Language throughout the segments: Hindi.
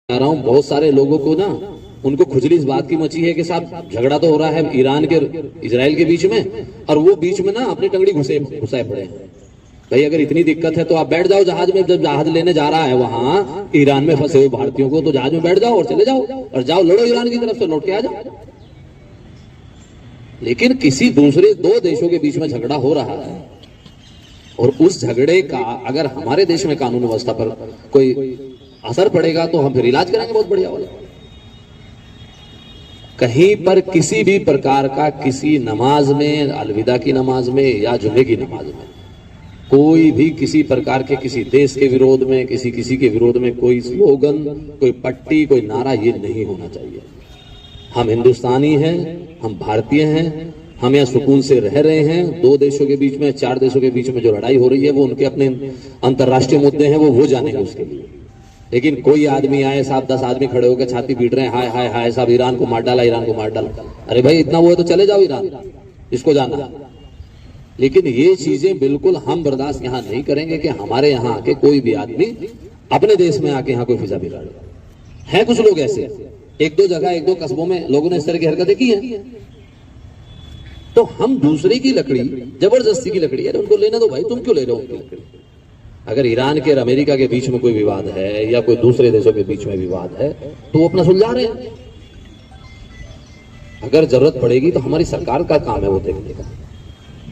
आ रहा हूँ, बहुत सारे लोगों को ना उनको खुजली इस बात की मची है कि साहब झगड़ा तो हो रहा है ईरान के इजराइल के बीच में, और वो बीच में ना अपनी टंगड़ी घुसाए पड़े हैं। भाई अगर इतनी दिक्कत है तो आप बैठ जाओ जहाज में, जब जहाज लेने जा रहा है वहां ईरान में फंसे हुए भारतीयों को, तो जहाज में बैठ जाओ और चले जाओ और जाओ लड़ो ईरान की तरफ से, लौट के आ जाओ। लेकिन किसी दूसरे दो देशों के बीच में झगड़ा हो रहा है और उस झगड़े का अगर हमारे देश में कानून व्यवस्था पर कोई असर पड़ेगा तो हम फिर इलाज कराएंगे बहुत बढ़िया वाला। कहीं पर किसी भी प्रकार का किसी नमाज में, अलविदा की नमाज में या जुमे की नमाज में कोई भी किसी प्रकार के किसी देश के विरोध में, किसी के विरोध में कोई स्लोगन, कोई पट्टी, कोई नारा, ये नहीं होना चाहिए। हम हिंदुस्तानी हैं, हम भारतीय हैं, हम यहाँ सुकून से रह रहे हैं। दो देशों के बीच में, चार देशों के बीच में जो लड़ाई हो रही है वो उनके अपने अंतर्राष्ट्रीय मुद्दे हैं, वो जानेंगे उसके लिए। लेकिन कोई आदमी आए साहब, 10 आदमी खड़े होकर छाती पीट रहे हैं, हाय हाय हाय साहब ईरान को मार डाला, ईरान को मार डाला। अरे भाई इतना वो है तो चले जाओ ईरान, इसको जाना। लेकिन ये चीजें बिल्कुल हम बर्दाश्त यहाँ नहीं करेंगे कि हमारे यहाँ आके कोई भी आदमी अपने देश में आके यहाँ कोई फिजा बिगाड़े। है कुछ लोग ऐसे, एक दो जगह, एक दो कस्बों में लोगों ने इस तरह की हरकतें की है। तो हम दूसरे की लकड़ी, जबरदस्ती की लकड़ी, अरे उनको लेने दो भाई, तुम क्यों ले रहे हो उनकी लकड़ी। अगर ईरान के और अमेरिका के बीच में कोई विवाद है या कोई दूसरे देशों के बीच में विवाद है तो वो अपना सुलझा रहे हैं। अगर जरूरत पड़ेगी तो हमारी सरकार का काम है वो देखने का।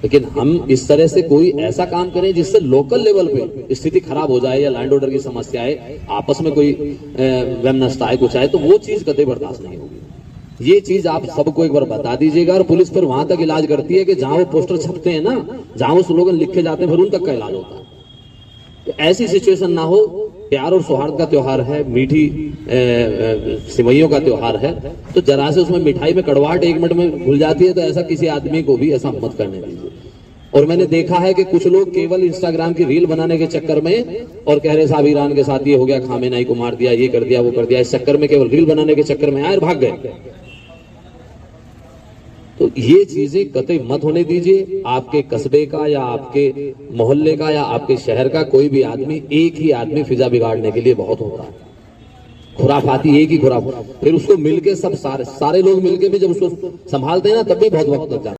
लेकिन हम इस तरह से कोई ऐसा काम करें जिससे लोकल लेवल पे स्थिति खराब हो जाए या लैंड ऑर्डर की समस्या है, आपस में कोई वैमनस्यता है, कुछ आए, तो वो चीज कतई बर्दाश्त नहीं होगी। ये चीज आप सबको एक बार बता दीजिएगा। और पुलिस फिर वहां तक इलाज करती है कि जहां वो पोस्टर छपते हैं ना, जहां वो स्लोगन लिखे जाते हैं, फिर उन तक का इलाज होता है। तो ऐसी सिचुएशन ना हो। प्यार और सौहार्द का त्योहार है, मीठी सिवैयों का त्योहार है, तो जरा से उसमें मिठाई में कड़वाहट 1 मिनट में घुल जाती है, तो ऐसा किसी आदमी को भी ऐसा मत करने दीजिए। और मैंने देखा है कि कुछ लोग केवल इंस्टाग्राम की रील बनाने के चक्कर में और कह रहे साहब ईरान के साथ ये हो गया, खामेनेई को मार दिया, ये कर दिया, वो कर दिया, इस चक्कर में केवल रील बनाने के चक्कर में आए और भाग गए। तो ये चीजें कतई मत होने दीजिए। आपके कस्बे का या आपके मोहल्ले का या आपके शहर का कोई भी आदमी, एक ही आदमी फिजा बिगाड़ने के लिए बहुत होता है। खुराफाती एक ही खुराफाती, फिर उसको मिलके सब सारे लोग मिलके भी जब उसको संभालते हैं ना तब भी बहुत वक्त लग जाता है।